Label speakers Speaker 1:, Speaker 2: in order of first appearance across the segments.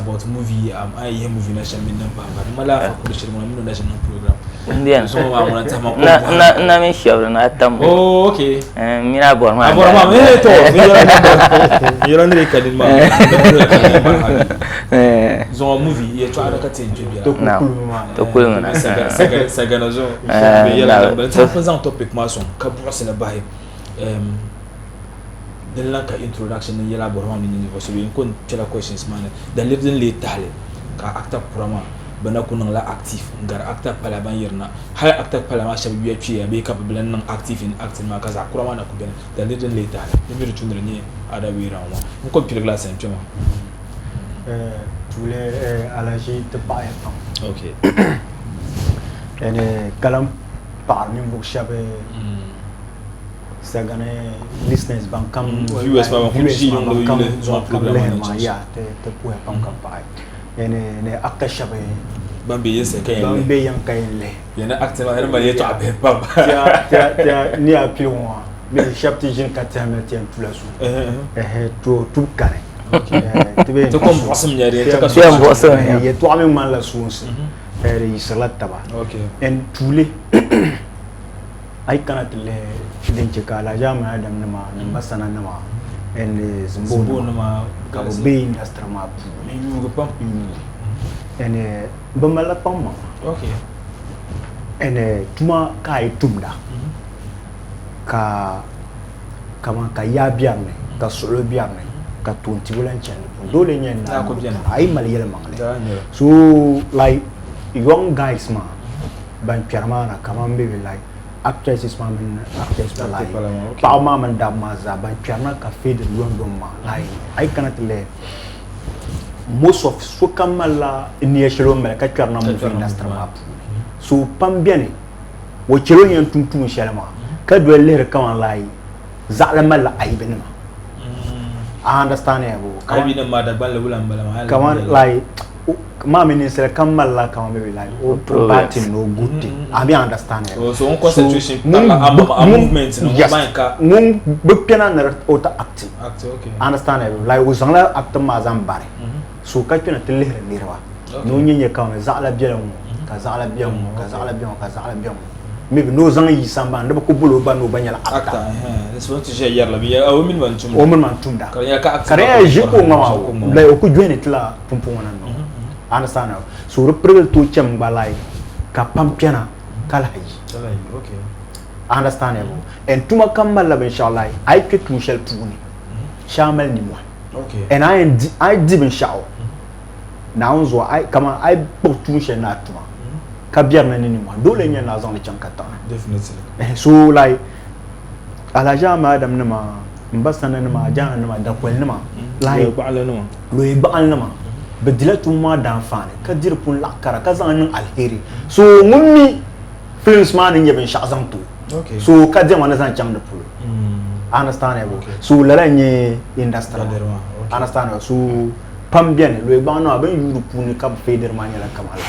Speaker 1: about movie. I hear movie national number. Mala for Kulchirie national program.
Speaker 2: Indian.
Speaker 1: So I want to
Speaker 2: na me sure na tam.
Speaker 1: Oh, okay.
Speaker 2: Mina Aborimaham.
Speaker 1: Aborimaham, to. You don't need to ma. So movie, you try to cut in Jubia.
Speaker 2: To cool na.
Speaker 1: Sagana zo. But for example topic mason, kabros na bahay. Den lanka introduction ni yela Aborimaham ni universe. We kon tell questions man. Dan living late tale. Ka actor programa. Bana kunang la active ngar actor pala ban yerna hal actor pala ma shabi yachi ya be capable nan active in acting ma kaza kurama na kubena da legend later ni mi rutundre ni ada wi rawa mu ko pile glass en chama
Speaker 3: tous les allergies de paille.
Speaker 1: OK
Speaker 3: ene kalam parmi mu shabe sagane listeners ban kam
Speaker 1: viewers ba ko ji non do ile zo programme
Speaker 3: ma ya te pour pam kam paille ne acteur shabe
Speaker 1: bambe yese kay
Speaker 3: bambe yan kay le
Speaker 1: yana acteur ma ba yeto abe pam
Speaker 3: ya ni apio moi mais chapti jean katame tien tout la sou tout carré
Speaker 1: to comme bossam nyari
Speaker 2: to ka bossam
Speaker 3: ya to même man la sou yi salat taba
Speaker 1: OK
Speaker 3: en tous les ay kanat le denche kala jama adam nama basana nama en zimbo
Speaker 1: nama
Speaker 3: ka be industry ma pu
Speaker 1: ni pam
Speaker 3: en bamala pam
Speaker 1: OK
Speaker 3: en tuma kai tumda ka kama ka ya biarne ka solo biarne ka tunti bulan chen dole nyen na
Speaker 1: ko bien
Speaker 3: ay maliyel mangle so like young guys ma ban piermana kama mbebe like actresses ma bin actresses like pa ma man da ma za ban pierna ka fade london ma like I cannot le most of so kamala ni shelo mel ka pierna mo industry ma so pam bien wo chelo nyen tuntum shelma ka do le kama like zalama la ay benma I understand it
Speaker 1: ka bi na ma da ban le bulan bala ma
Speaker 3: kama like ma minister kamala kama maybe like bad no good thing I understand it
Speaker 1: so on concentration a movement no mind ka
Speaker 3: mun bepena na ota acting
Speaker 1: okay
Speaker 3: understand it like uzangla actor ma zambare so ka pena tele nirwa no nyenye kama zala biamu ka zala biamu ka zala biamu ka zala biamu maybe no zang yi samba ndaba ko bulo ba no banyala actor
Speaker 1: c'est bon tu j'ai hier la bi o min man tumda
Speaker 3: kare jiko ngama like o ku joine tla pompo wana no understand now so reprel to chem balai ka pampiana kala haji
Speaker 1: okay
Speaker 3: understandable and tuma kamala inshallah I get Michel Puni shamal ni moi
Speaker 1: okay
Speaker 3: and I did in show now so I come I put Michel na tuma ka biarna ni moi dole nya na zon le chankata
Speaker 1: definitely
Speaker 3: so like ala jama adam nama mbasana nama jana nama da kwel nama like
Speaker 1: ba ala nama
Speaker 3: lo ba ala nama bedila tuma dan fane ka dir pun lakara ka zan alheri so mummi films man in yeben shazam tu
Speaker 1: okay
Speaker 3: so ka je man zan cham de pul understandable so la nye industry understand so pam bien lo ba no ben yuru pun ka feder man la kamala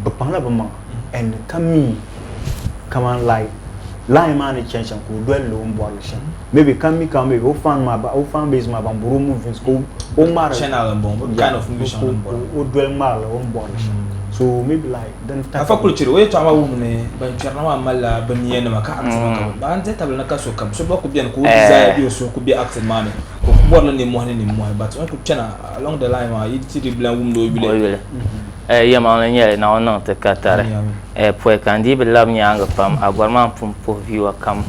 Speaker 3: ba pala ba ma and kami come on like line man change ko do lo mbo shan maybe kami o fan ma ba o fan base ma ba mburu movies ko o mara
Speaker 1: channel bon kind of mission
Speaker 3: o do mal o mbo so maybe like then
Speaker 1: afa Kulchirie we to awu ne ban tierna ma mala ban yene ma ka acting ba ante tabla na kaso kam so ba ko bien ko desire bi so ko bi acting man ko borla ni mo but on to channel along the line ma yiti di blan wum do bile
Speaker 2: yama na nyele na ona te katare poe kandi be lab nyanga pam Aborimaham pum po viewer kam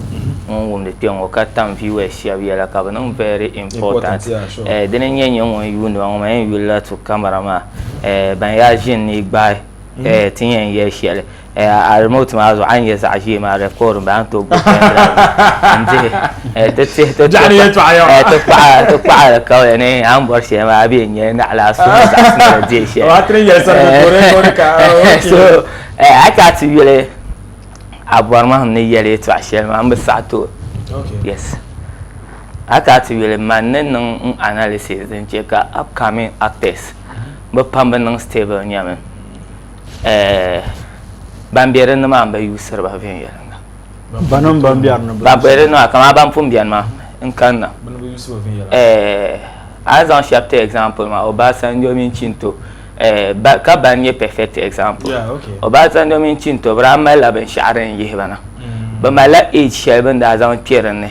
Speaker 2: wum de tiong o katam viewer share bi ala ka ban very important denen nyenye won yu no ma yu la to camera ma ban ya jin ni gba tinyen ye share a remote ma zo an yes ashi ma record ba to go ande te
Speaker 1: jani yeto ayo
Speaker 2: to pa ka ne an bor she ma bi nye na ala so da de she
Speaker 1: wa tre yes ko ka
Speaker 2: so aka ti yele Aborimaham ne yele to ashe ma am sa to
Speaker 1: okay
Speaker 2: yes aka ti yele man nan analysis din che ka upcoming actors ba pamba nan stable nyame bambiere no ma ba user ba vien yelanga
Speaker 3: banon bambiar no
Speaker 2: bambiere no kama ban pum bian ma in kanna
Speaker 1: ban ba user ba vien yelanga
Speaker 2: as an chapter example ma Obasanjo min chinto ka banye perfect example Obasanjo min chinto brama la ben sharen yihbana ba mala age sheben da zan pierne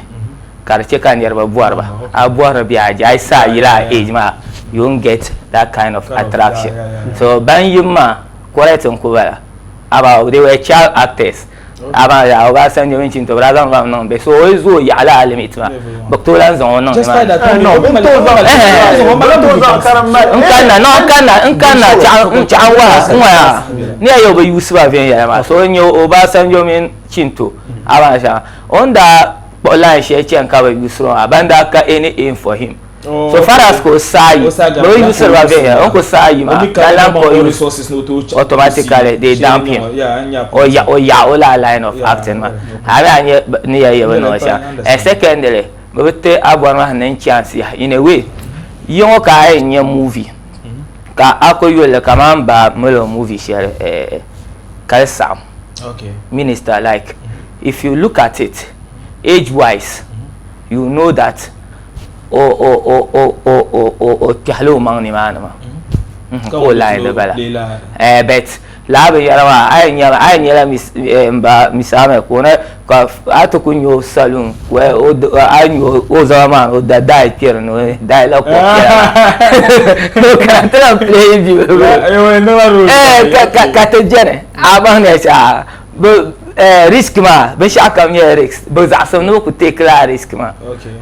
Speaker 2: karche kan yarba buarba abuar biya jai sa yira age ma you won't get that kind of attraction. So ban yuma correct on kubala about they were child actors. About Obasanjo min chinto brazan va non be so ozo yala limit ma baktolan zon non
Speaker 1: just like that
Speaker 2: no nkana chawa nwa ni ayo be yusuba vien ya ma so nyo Obasanjo min chinto abasha onda online share chen ka be yusro abanda ka any aim for him. So far as ko sai no you serve here onko sai ma kalam ko
Speaker 1: resources no to
Speaker 2: automatically they dump him ola line of acting ma ara ni ya no sha secondly bote Aborimaham nan chance in a way yon ka enya movie ka akoyo kaman ba melo movie share kalsam minister like if you look at it age wise you know that hello man ni manama ko line de bala bet la be yara ay nyala misame ko na ka ato kunyo salon we anyo o zaman o da dai pier no dai la ko no ka tra play view ka te jene abane sa risk ma be shaka mi risk be za so no ku take la risk ma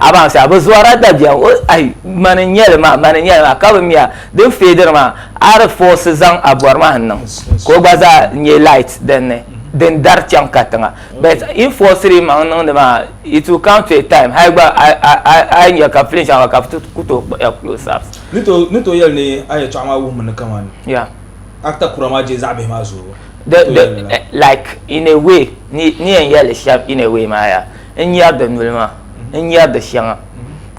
Speaker 2: aban sa be zuara da biya ai mananyel ma ka be miya den feder ma are forces an Aborimaham nan ko baza nye light den dar cham katanga but in forcery ma non de ma it will come to a time hai ba ai nya ka flinch an ka kuto close ups
Speaker 1: nito yel ni ay chama wo mun kaman
Speaker 2: yeah
Speaker 1: actor kurama je zabe ma zo
Speaker 2: like in a way ni en yele sharp in a way ma ya en ya da nulma en ya da shanga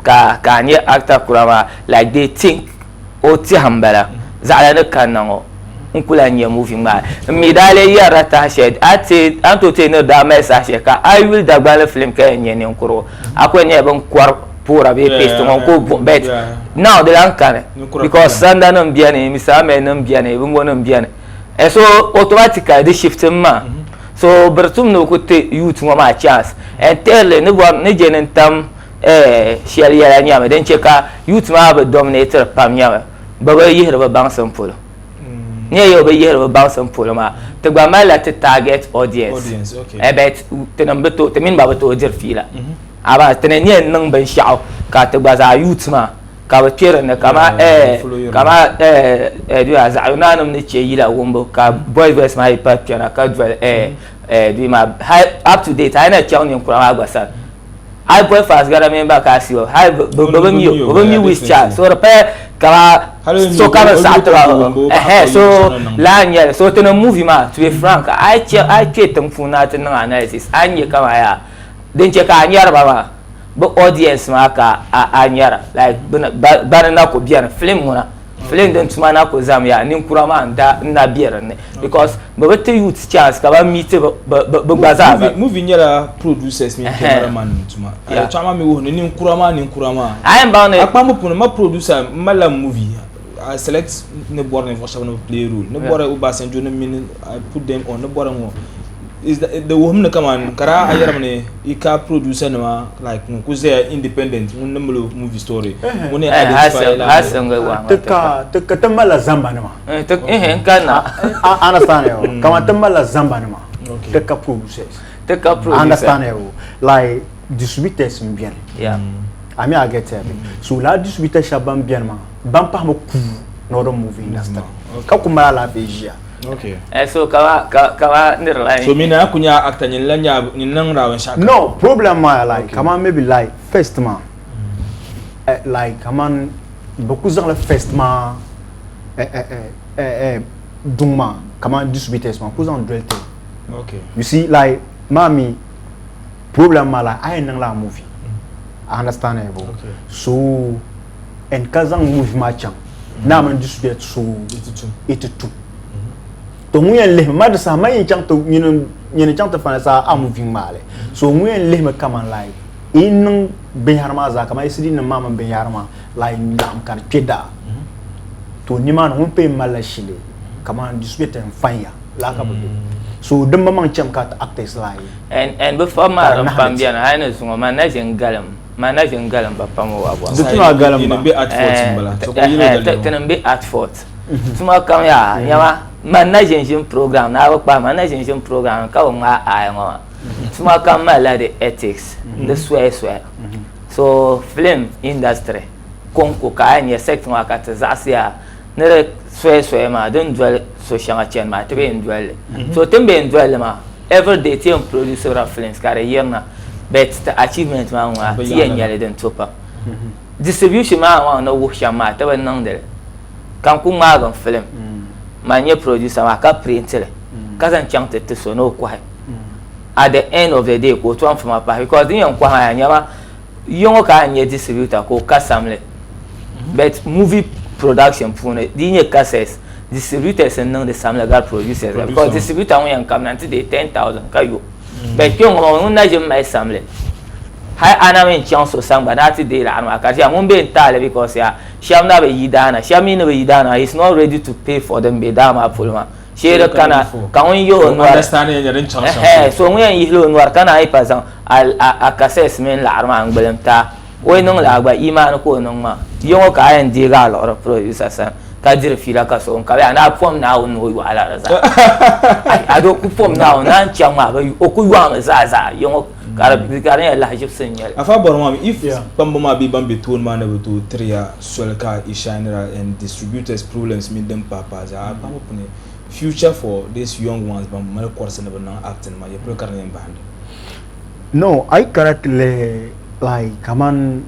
Speaker 2: ka ni actor kurama like they think o ti hambala zala na kanango nkula nya movie ma mi dale ya rata shed ati anto te no da mesa sheka I will Dagbani film ka nya ni nkuro akwenye ban kwar pura be paste mon ko bet now the lankane because sanda no mbiane misame no mbiane bungo no mbiane and so automatically they shift ma so bertum no ko te youth ma chance and tell ne bon ne jenen tam share ya nyama den cheka youth ma ba dominator pam nyama baba yihra ba bang sample ne yo ba yihra ba bang sample ma te gba ma la te target audience
Speaker 1: okay
Speaker 2: bet te number to te min ba to jer fila aba te ne nyen nang ban shao ka te gba za youth ma ka ba kira ne kama du azuna nam ne che yila wombo ka boy voice ma ipa piana ka dwell du ma up to date ai na chaun yin kura agwasa ai boy fast gara member ka siwo hai bobo with chat so repair kama so kama satra so la nya so to no movie ma to be frank ai che tamfuna tin analysis anye kama ya den che ka anyar ba but audience ma ka anyara like banana ko biar film muna film den tuma na ko zamya nin kurama nda na biar ne because but the youth chance ka ba meet baza
Speaker 1: movie nyara producers mi cameraman tuma ay chama mi wo nin kurama
Speaker 2: I am bound
Speaker 1: akpa mo pun ma producer mala movie I select ne born for seven play role ne born Obasanjo ne min I put them on ne born is the woman come on kara ayaramne ika producer ma like ku say independent mun namlo movie story mun ne
Speaker 2: hasan ga wa
Speaker 3: taka tamala zamba ne ma
Speaker 2: kana
Speaker 3: understand yo kama tamala zamba ne ma taka producers understand yo like distributors bien
Speaker 2: yeah
Speaker 3: ami I get it so la distributeur shaban bien ma ban pa mo ku no do movie industry ka kuma la beja
Speaker 1: okay
Speaker 2: so kawa nirla
Speaker 1: so mina kunya actor nyilanya ninang rawen shaka
Speaker 3: no problem ma like come on maybe like first man like come on beaucoup dans le first man duma come on distributeurs man cousin drelte
Speaker 1: okay
Speaker 3: you see like mami problem ma like I nang la movie I understand it okay so en kazan movie ma chang na man distributor so 82 to muyen le madasa mayin chang to yin chang to fana sa a moving male so muyen le me come on like in beharma za kama isidi na mama beharma la indam kan peda to ni man on pe malashile kama dispute en fanya la ka bude so dem mama cham ka actors la
Speaker 2: and before ma pambia na haina sungo manage ngalam ba pamo wa
Speaker 3: du tuna galam
Speaker 1: be at fort bala to ko yilo dal
Speaker 2: tenan be at fort tuma kam ya yama manage program na ba manage program ka ma ay ngwa tuma kam ma la the ethics the swear so film industry konko ka anya sector wa ka tzasia ne swear ma don dwell so shanga chen ma tebe ndwell so tembe ndwell ma every day team producer of films kare yerna but the achievement ma wa tien yale den topa distribution ma wa no wo shama tebe nangde kan ku ma gan film ma nye producer ma ka printer ka san chang te so no kwa at the end of the day ko to am from apa because din yan kwa ha nyama yongo ka nye distributor ko ka samle but movie production pune dinye cassettes distributors and non the samle gar producers because distributor won yan kam nanti de 10,000 kayo but yongo won na je mai samle hai ana men chance so samba nati de la ma ka ya mun be ntale because ya sham na be yidana shami na be yidana is not ready to pay for them be dama pulma shere kana kan yo no
Speaker 1: understand ya den chance
Speaker 2: so mun yan yihlo no kana ai pazan a cassettes men la arma angbelamta we non la gba iman ko non ma yongo ka yan diga lo producer san ka dir fila ka so ka ya na pom na on no wala za ado ku pom na on nan chama ba o ku yuan za yongo ka ya la jip senyal
Speaker 1: afa Aborimaham if bambo ma bi bambe ton ma na to tria solka ishanira and distributors problems min dem papa za bambo pune future for these young ones bambo mal course na ban acting ma ye pro karne band
Speaker 3: no I correctly like kaman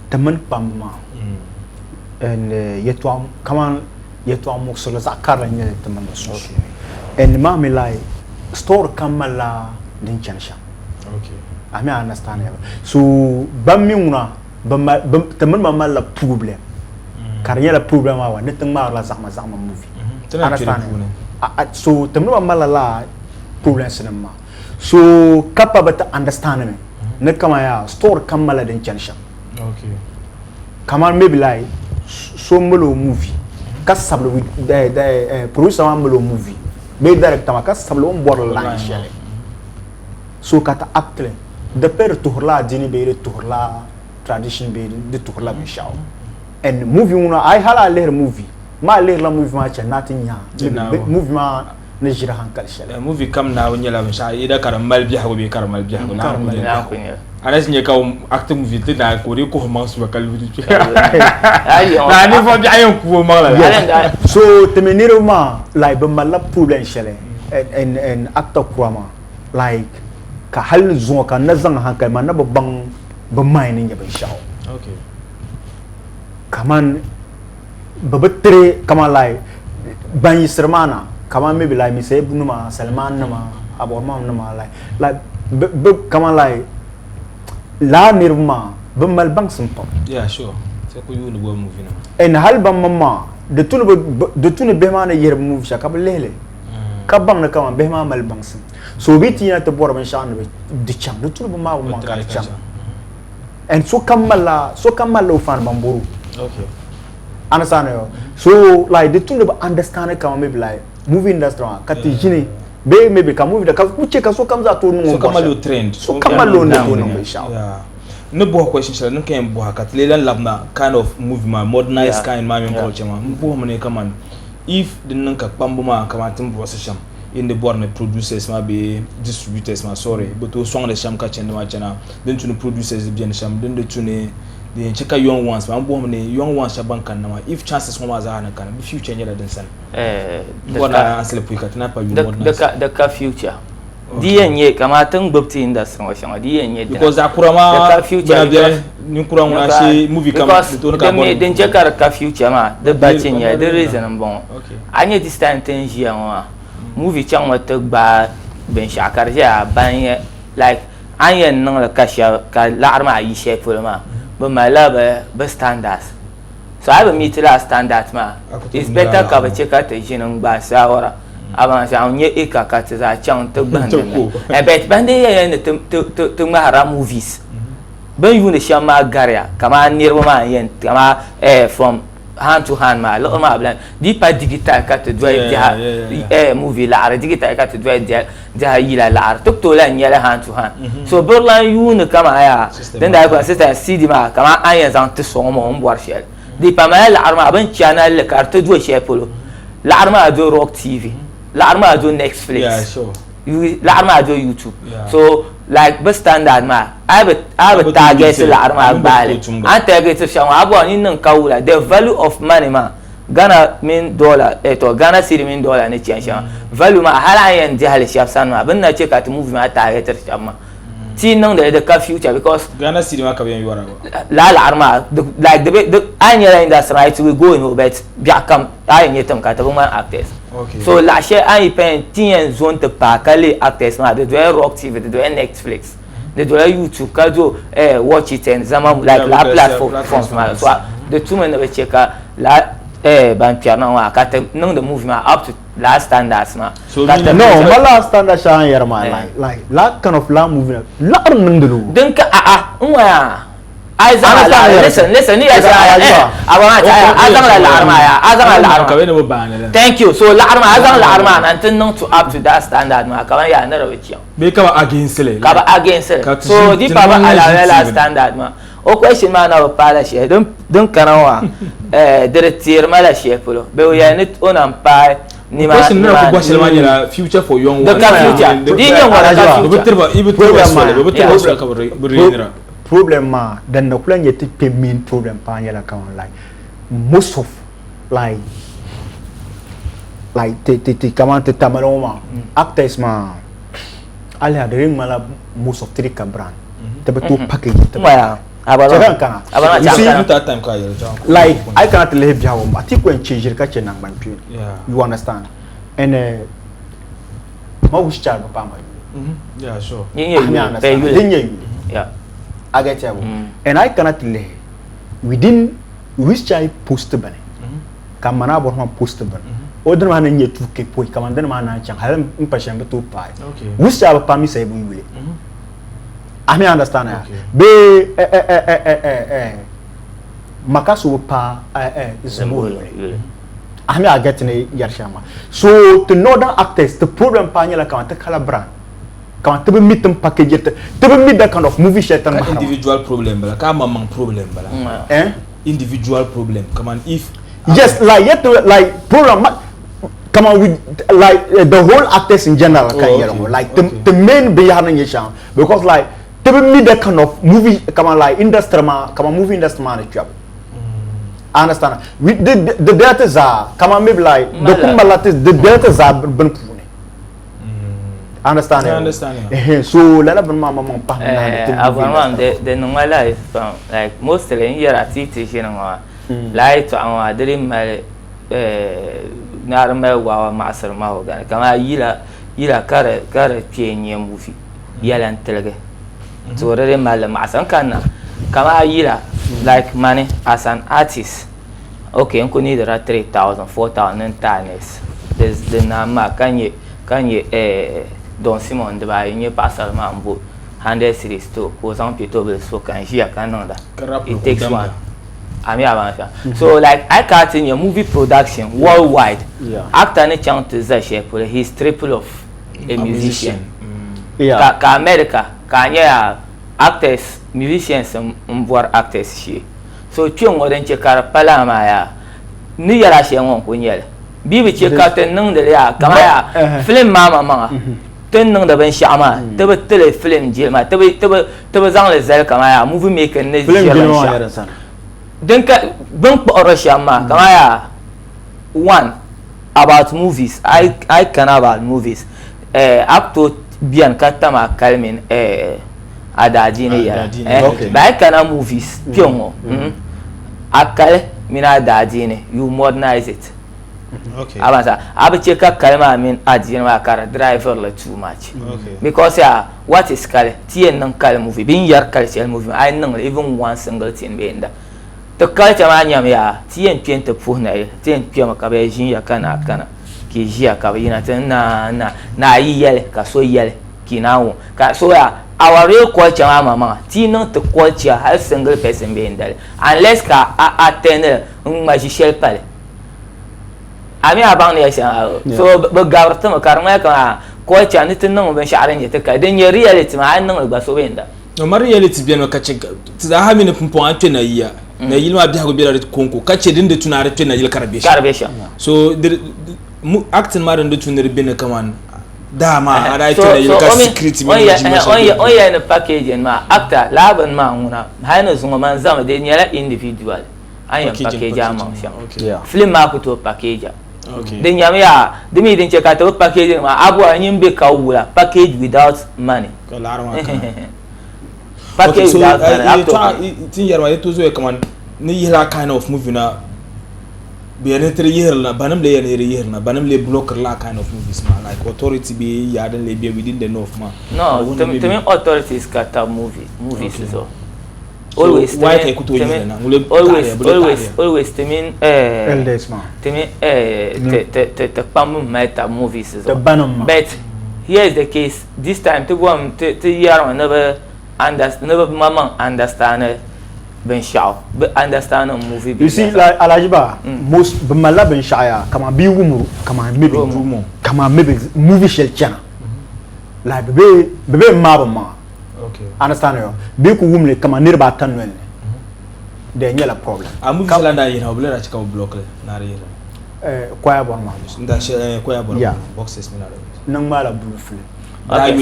Speaker 3: teman pamma and yetwam kaman yetwam muksula zakara nya teman so and mami like store kamala din chansha
Speaker 1: okay
Speaker 3: I mean I understand so bamiuna teman mama la problem karya la problem wa ne teng ma la zakma movie understand so teman mama la problem cinema so capable to understand me ne kama ya store kamala den chansha
Speaker 1: okay
Speaker 3: kama maybe like so molo movie ka sablo producer wa molo movie be director ma ka sablo on bor la shele so kata actor de per tourla dini be tourla tradition be de tourla be shaw and movie una I hala leher movie ma leher la movie ma cha nothing ya movie ma ne jira hankal shele
Speaker 1: movie kam na wanya la sha ida karamal bi hawo be karamal bi hawo na ko anas nye ka acte movie te na ko re ko ma su bakal bi na ni fo bi ayon ko ma la
Speaker 3: so temeniro ma like be mala problem shele and actor kwama like ka hal zo ka nazan hankal ma na babban ba mai ne ba shawo
Speaker 1: okay
Speaker 3: kaman babattre kaman like ban yisrmana kaman maybe like me say ibn ma Salman ma Aborimaham ma like kaman like la nirma mal bang simple
Speaker 1: yeah sure c'est ko you no movie na
Speaker 3: en hal bam mama de tunu be ma na yer movie sha kabal lele ka bang na kaman be ma mal bang sim so biti na to bor ban sha na de cham de tunu ma ka cham and so kamala fan bamburu
Speaker 1: okay
Speaker 3: understand yo so like the tunu understand kaman maybe like movie industry ka tijini be maybe ka movie da ka uche ka so kamza to no
Speaker 1: so kamalo trend
Speaker 3: so kamalo na to no be sha
Speaker 1: yeah no bo question shala no kan bo ka tlelan labna kind of movement modernized kind ma men culture ma bo mo ne kaman if din nan ka pambo ma kamatin bo sham in the born producers ma be distributors ma sorry but to song the sham ka chende ma chana then to producers bien sham then the tune the cheka young ones ma bo mo ne young ones shaban kan na if chances mo ma za na kan be future nyela den san bona ansele puika tana pa you modernized
Speaker 2: the ka future diyenye kama tan gbopti industry wa shanga diyenye
Speaker 1: because akurama
Speaker 2: the future
Speaker 1: ni kurang na shi movie kama
Speaker 2: to ka bon den check ka future ma the bachenya the reason bon anye distant tenjia wa movie chang wa to ba ben shakar ja ban like anye nan la kasha ka larma yi shape ma ba mala ba standards so I meet la standard ma it's better ka ba check ta jinin ba sawara avant ça on y ka ka za chang to bande bet bande ya to mahara movies ben yuni shama garia kama nirba ma yen kama from hand to hand ma lo ma blan di pa digital ka to doi dia movie la digital ka to doi dia yila la to la nyala hand to hand so borla yuni kama ya den da ko system cd ma kama ayen zan to so mo mbwar shel di pa ma la arma ben channel le carte do shepolo la arma do rock tv la arma do netflix
Speaker 1: yeah sure
Speaker 2: la arma do youtube so like best standard ma I target la arma bale an target shawa abo ni nan kawula the value of money ma Ghana mean dollar to Ghana cedi mean dollar ne chansha value ma hala yan jahal shaf san ma bin na ce ka tu movie ma target shama ti nan da ka future because
Speaker 1: Ghana cedi ma ka biyan yuara
Speaker 2: la arma like the anya in that right we go in but biya kam ayin yetam ka ta man actors.
Speaker 1: Okay.
Speaker 2: So la chaîne a eu un zone de pas calé acteurs de rock tv de netflix de youtube kado watch it and zama like la platform so de tout monde va checker la ban piano wa ka non de mouvement up to la standards ma
Speaker 3: so no mala standard shan yar ma like la kind of la movement la nan de lu
Speaker 2: donc nwa listen ni thank you so la arma until not to up to that standard ma kaman ya na rawici
Speaker 1: be ka against le
Speaker 2: so di baba ala la standard ma o question ma na pala she don kanawa directeur mala she polo be ya net on am pa ni ma
Speaker 1: ni future for young ones
Speaker 2: di young
Speaker 3: ones problem ma dan na kula nyeti pe main problem pa nyala kan like most of like te comment te tamaloma actors ma ala de ring mala most of trick brand te betu package te
Speaker 2: ya abana
Speaker 1: time ka
Speaker 3: like I cannot live jawo ati ko en change ka chenan ban pi you understand and ma wish cha pa ma
Speaker 1: yeah sure
Speaker 2: yeah
Speaker 3: I get you. And I cannot lay within which I post ban. Kamana Borham post ban. Other man in yet to keep point, Commander Man, Halam Impassion to pie. Which I have promised I will. I may understand. Be Makasu pa is a movie. I may get in a Yashama. So to know that actors, the problem Panyala can't color brand. Quand tu veux mettre un package, tu veux mettre that kind of movie shit.
Speaker 1: Individual problem, bala. Kama mang problem, bala. Individual problem. Come on, if
Speaker 3: yes, like yet like problem. Come on with like the whole actors in general. Like the main behind the show because like tu veux mettre that kind of movie. Come on, like industry man, come on movie industry man job. I understand. With the directors are come on maybe like the kumalatis the directors are ben. Understand?
Speaker 1: I understand.
Speaker 3: So, let us mama pa.
Speaker 2: The normal life, like most of the year activities, you know, like to our dream, normal wow master mahogan. Kama yila kare pienya movie, yalan telege. So really mal master kana. Kama yila like money as an artist. Okay, you need 3,000, 4,000 times. There's the nama can you Don Simon de ba nye pasal mambo 100 series to ko some people so can hear Canada it takes one so like I cut in your movie production worldwide actor ne chant to share he's triple of a musician ka America ka nya actors musicians mbor actors shi so twen woden che kar palama ya ni yara she won ko nyele bibi che ka ten nang de ya kama ya film mama ten nang da ban shama tebe tele film jilma tebe zang le zel kama ya movie maker ne jilma den ka ban ko shama kama ya one about movies I can about movies up to bian katama kalmin adaji ne ya ba kana movies piongo akale mina adaji ne you modernize it.
Speaker 1: Okay.
Speaker 2: Avanza. Abiche ka kalma min adin ma kara driver la too much.
Speaker 1: Okay.
Speaker 2: Because what is kale? Tien nang kale movie. Bin yar kale shell movie. I nang even one single thing be inda. To kale chama nyam ya tien pien te puhna ye. Tien pien ma kabe jin ya kana ki jia ka yina ten na yi yele ka so yele ki na wo. Ka so ya our real culture mama ti no to culture a single person be indal unless ka attend magiciel pale ami abang ne so be gawrta makarma ka culture ni tin no ben sha'ran ya taka den ya reality ma an no ba so benda
Speaker 1: no mar reality bien ka ce za ha mini pumpon an tuna yiya na yilma bi ha go bira konko ka ce din da tunare tuna yil karbe so acting ma da tunar bin kaman dama ana ita da yilka secret
Speaker 2: on ya na package ma actor laban ma nguna hayna zunga man zama de nyala individual anya package ma film ma ku to package den nyama ya demi den che ka to package ma abu anyim be ka wula package without money package without money
Speaker 1: tin yarwa to zo kaman ni yila kind of movie na be tre yearna banam le yearna banam le blocker la kind of movies ma like authority be yaden le be within the north ma
Speaker 2: no to me authorities kata movies so always
Speaker 1: why take to yearna
Speaker 2: always to mean
Speaker 3: elders ma
Speaker 2: to me te pam meta movies so
Speaker 3: banam
Speaker 2: but here is the case this time to go to year never mama understand Ben Shao, but understand a movie.
Speaker 3: You see, like Alajiba, most Bamala Ben Shaya, come on, be woman, come on, maybe movie shell channel. Like baby Mabama.
Speaker 1: Okay.
Speaker 3: Understand you? Be woman, come on, nearby Tanwen. Then you'll have a problem.
Speaker 1: I move Salanda in a blur at block, Nari.
Speaker 3: Choir Borma.
Speaker 1: That's choir Borma boxes.
Speaker 3: No matter blue flip.
Speaker 2: So like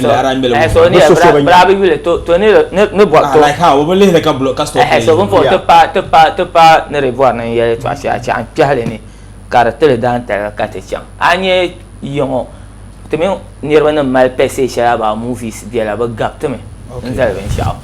Speaker 1: how we like a block cast
Speaker 2: so for to pa ne revoir na ye to acha piale ni caractère dans ta catechan anye yon te me nirwa na mal pese sha ba movies dia la ba gap te me nzal ben sha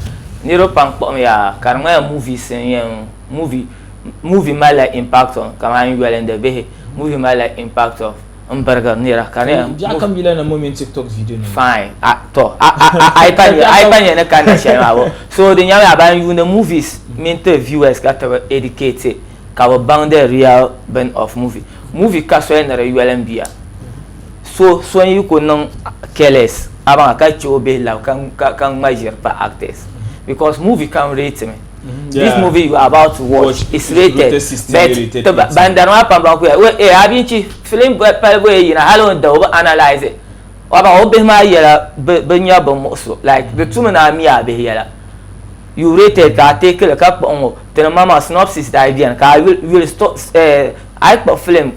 Speaker 2: niro pang po me ya karma movies yen movie mala impact on kama yu welende be movie mala impact of burger nira kane
Speaker 1: ya kan bila na moment TikTok video ni
Speaker 2: fine I pan na kan share ma so the nyama ban you the movies mente viewers ka ta educate ka ba bang the real ben of movie ka so na re ULMBia so you ko non careless aba ka chi obe la kan major pa actors because movie can rate me. This movie you are about to watch is rated. But bandarma pamba ko abinchi film palboy ina halon da oba analyze it. Oba obe ma yela benya bo so like the two na mi abe yela. You rated ka take the cap on the mama synopsis the idea ka will stop I put film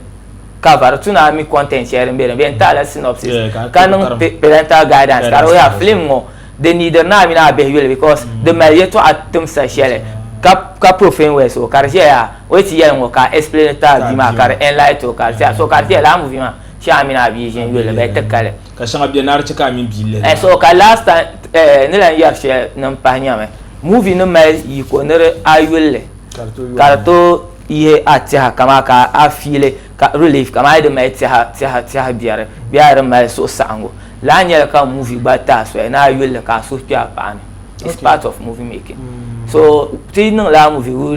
Speaker 2: cover tuna mi content sharing be entire synopsis canon parental guidance ka we have film mo they need na mi na be because the mediator at them sashele ka profane we so karje ya we ti yen wo ka explain ta bi ma kar enlight to ka so karje la movie ma sha mi na bi jen yele be takale
Speaker 1: ka shanga bi na archika mi bille
Speaker 2: so ka last time ne la yar she nan panya me movie no mai yi ko ne ayulle karto ihe atia kama ka afile ka relief kama de mai tia biare mai so sango la nyel ka movie bata so na ayulle ka so pia pan it's part of movie making so tino la movie we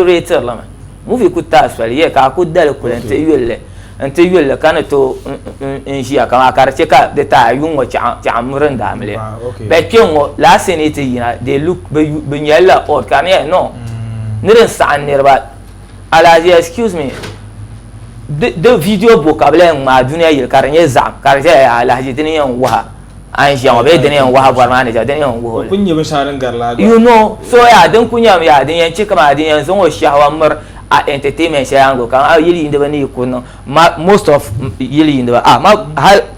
Speaker 2: rate la movie ku ta so ye ka ku dal ku ente yulle kana to enjia kama karche ka de ta yungo cha muranda amle be kengo la senete yina de look be nyela or kana no niren sa nerba alaji excuse me the video book ablen ma dunia yil karanye zam karje alaji diniyan wa an jama be diniyan wa barmane ja diniyan wo
Speaker 1: kunye be sharan garla
Speaker 2: you know so ya dan kunya ya diniyan cika ma diniyan zon wo shawa mar a entertainment shayango kan yili inda bani kuno most of yili inda ma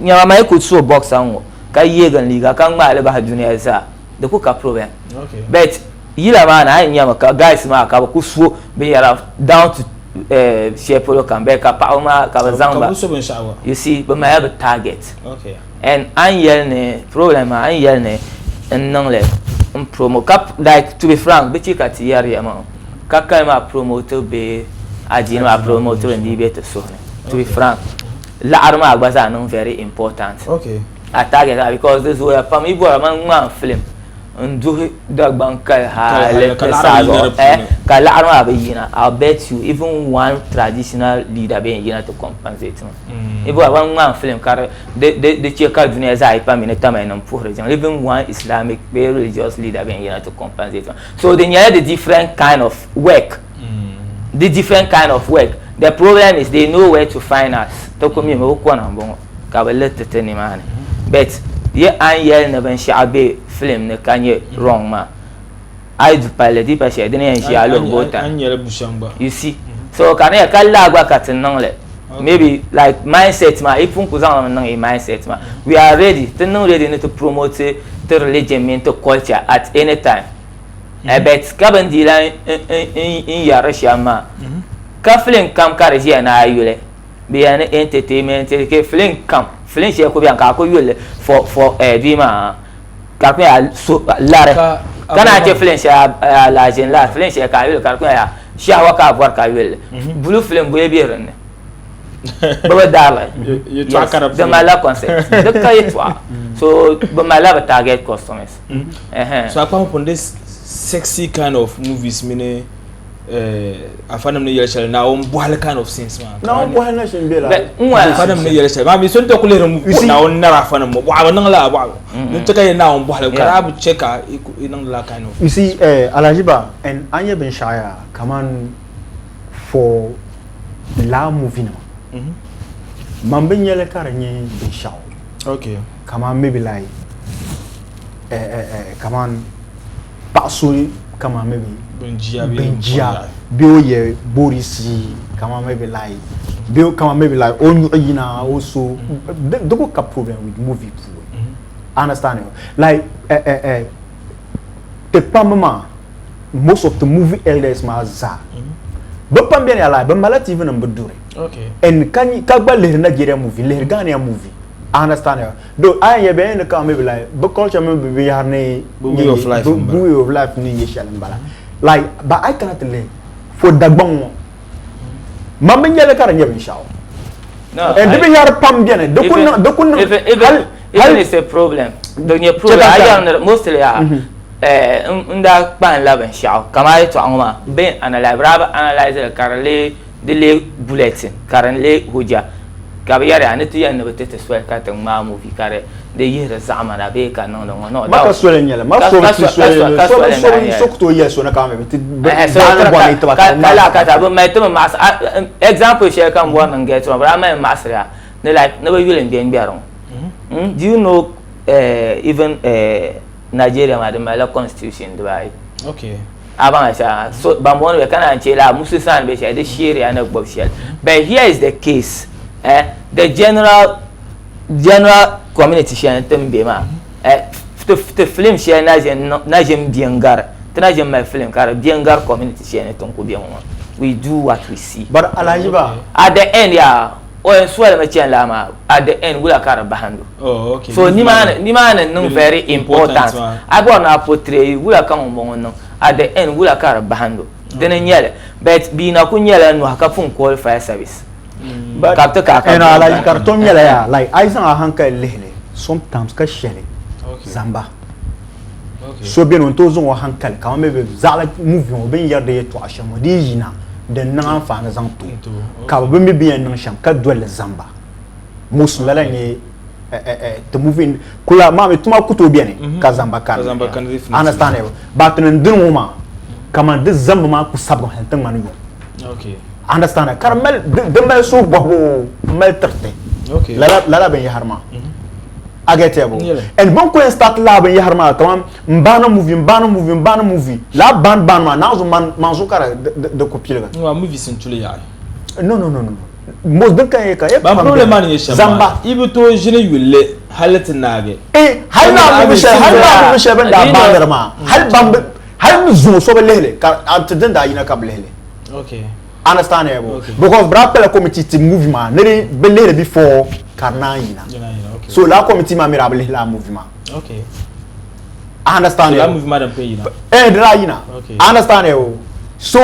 Speaker 2: nyama mai ku so box anwo kai yegan liga kan ma ba duniya sa da ku ka problem
Speaker 1: okay
Speaker 2: but yila ma na nyama ka guys ma ka ku so be yara down to shepolo kan be ka pa ma ka zamba you see but my have a target
Speaker 1: okay
Speaker 2: and an yelne problem an yelne non le promo cap like to be frank be chika ti yar yama kaka ma promoter be ajin ma promoter ndi be to so to be frank la arma agbaza non very important
Speaker 1: okay
Speaker 2: a target because this way from ibo man film ndo Dagbani Kala I'll bet you even one traditional leader being to compensate. If one film the check out junior Zaipa Minetama and for example, even one Islamic very religious leader being to compensate. So then you have the different kind of work. The different kind of work. The problem is they know where to find us. But yeah, I never shall be film the Kanye wrong ma. I do pilot deep as I didn't you see. So can I call Lagua maybe like mindset ma if a mindset ma. We are ready to promote the religion mental culture at any time. I bet Cabin Dila in Yarashama. Kaffling come carriage here na yule. Be an entertainment, fling come, fling she could be a caco for Dima. Capia so Lara. Can I tell Flinch a large and large Flinch a car will calculate? Shower car work I will. Blue film baby run. But darling, you track the Mala concept. The Kayetwa. So, but my love target customers.
Speaker 1: So, I come upon this sexy kind of movies, meaning. I find them the now boil kind of sense, man.
Speaker 3: Now, boil nation be like.
Speaker 1: I find them the maybe so to clear them now. Never find them. Wow, no la wow. You take it now. Boil. Grab checker. You know that kind of.
Speaker 3: You see, Alajiba and Anya Ben Shaya come on for la movie now. Mambin yele karanye Ben Shao.
Speaker 1: Okay.
Speaker 3: Come on, maybe like. Come on. Pasui. Come on, maybe. Benjia, Bill ye, Borisi, come on, maybe like Bill, come on, maybe like also the book a problem with movie. Understand? Like, the Pamama, most of the movie elders maza. But Pambian alive, but Malat even number do it.
Speaker 1: Okay.
Speaker 3: And can you Kaba Nigeria movie, Lergania movie? Understand? Though I have been in the car, maybe like, but culture maybe we are way of life, way of life, like, but I cannot live for Dagbani. Mamma yele kara nyebe shaw.
Speaker 2: No.
Speaker 3: And they are pam bien.
Speaker 2: Even it's a problem. The problem I am mostly unda ban laban shaw. Kama to angma ben analyze the currently the bulletin currently huja. Kabiyare anitu ya ne betete swel ka tan ma movie kare de yere zama na be ka no.
Speaker 3: Maka swel nyele ma so to yeso na ka me beti
Speaker 2: kala kata bo mai to mas example share kan one and get one but am masria ne like no be willing bien biaron. Do you know even Nigeria madam constitution Dubai?
Speaker 1: Okay.
Speaker 2: Abanga so bambon we kana anchela mususan be share de share and gbob share. But here is the case. The general community share tembema the film share najem biengar najem my film kar biengar community share tonko bienwa we do what we see
Speaker 3: but alajiba
Speaker 2: at the end o swell me chen lama at the end we are kar bahando.
Speaker 1: Oh okay.
Speaker 2: So ni man no very important I go na portray we are come no at the end we are kar bahando then nyele but bi na kunyele no hakafun qualify service.
Speaker 3: But and I like carton yellow, like I saw a hanker lele, sometimes cashele, Zamba.
Speaker 1: Okay.
Speaker 3: So being on Tozon or hanker, come maybe Zalak moving or being your day to Ashamadijina, the non fan as on two. Kabumi be a non sham, Kadwell Zamba. Most Lalani the moving Kula Mammy Tumakuto Biene, Kazamba can understandable. But in Dunoma, come on this Zamba Kusabo and Manu.
Speaker 1: Okay.
Speaker 3: Understand? Caramel, the mel so boho, mel 30.
Speaker 1: Okay.
Speaker 3: Lala ben Yarma. I get you. And Bonko start lab in Yarma, come Mbano movie. La ban now the man Manzukara the copila.
Speaker 1: No, movies in Tulia.
Speaker 3: No. Most the Kayaka,
Speaker 1: Zamba, even to Jenny will let Halatanage.
Speaker 3: Hala Michel, Banderma. Hal Zoom so lele, after then in a cablele.
Speaker 1: Okay.
Speaker 3: Understandable. Okay. Because Brapela committee to movement, nearly believe before Karnaina.
Speaker 1: Okay.
Speaker 3: So la committee ma mirabile la movement.
Speaker 1: Okay.
Speaker 3: Understand?
Speaker 1: So la movement and pay you.
Speaker 3: Okay. Understandable. So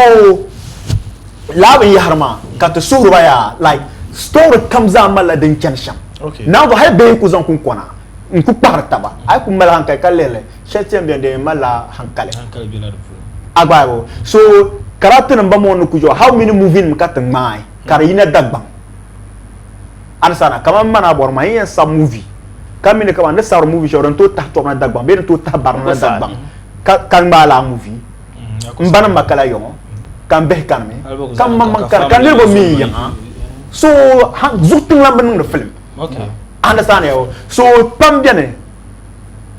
Speaker 3: la be harma kat surubaya like story comes out mala den kenshan.
Speaker 1: Okay.
Speaker 3: Now the high be kuzan kun kona. nku partaba ay ku mala hankal kalele shetem de mala hankale
Speaker 1: bilar
Speaker 3: agbawo so karatu namba mo no kujo how many movie m katang mai karina dagbang ansana kama mana bor ma yin sa movie kamine kama ne sar movie shoron to ta to na dagbang be to ta bar na dagbang kan bala movie mbana makala yo kan be kan me kan mamman kan dirbo mi yan so zutin lamban no film
Speaker 1: okay
Speaker 3: understand yo so pam biane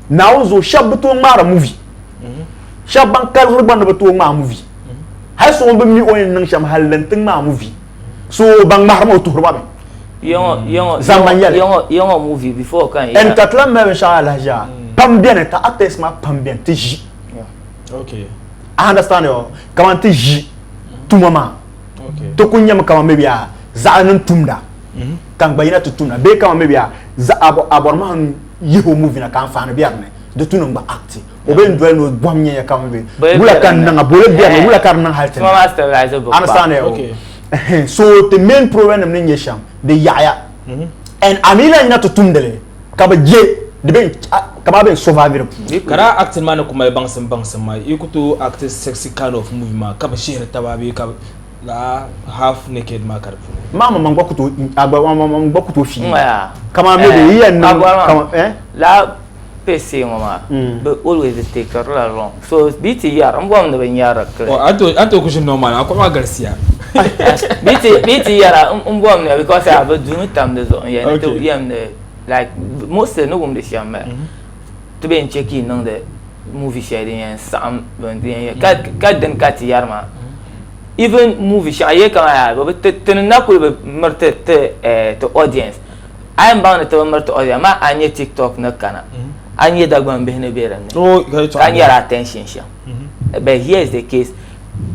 Speaker 3: now zo shabto mara movie shaban kal ruban to ma movie hay so be mi oyin nang sham halan ting ma movie so bang mahar mo to ruba
Speaker 2: yongo movie before kan
Speaker 3: en katlam me inshallah ja pam biane ta actes ma pam biane ti ji
Speaker 1: okay
Speaker 3: understand yo kaman ti ji tumama
Speaker 1: okay
Speaker 3: to kunyam kama me biya za'anun tumda kan bayina tutuna be kama me biya za Aborimaham yiho movie na kan fa na biya ne de tunu ba acti o be ndwel no bwamnya ya kama be wula kan na bole biya no wula kan na halte understand yo
Speaker 1: okay
Speaker 3: so the main problem nem ne sham de yaya and amila ina tutundele kaba je de be kaba be survivor
Speaker 1: kara acting man kuma bangsan ma ikuto act sexy kind of movie ma kaba share tababi kaba la half naked ma karfu
Speaker 3: mama mangbakuto mangbakuto fi kama me de yen kama
Speaker 2: la PC mama but always take her along so biti yar mbom de ben yar
Speaker 1: oh anto kushin normal akoma garcia
Speaker 2: biti yar mbom ne because I have do tam de zo yeah to yam de like most no gum de sham to ben check in on the movie sharing and some ben ka den ka ti yar ma even movie shaye kan ya but tenna ko be marte to audience I am bound to marte audience ma anye TikTok na kana anye dagban be ne beran kan yara attention sha but here is the case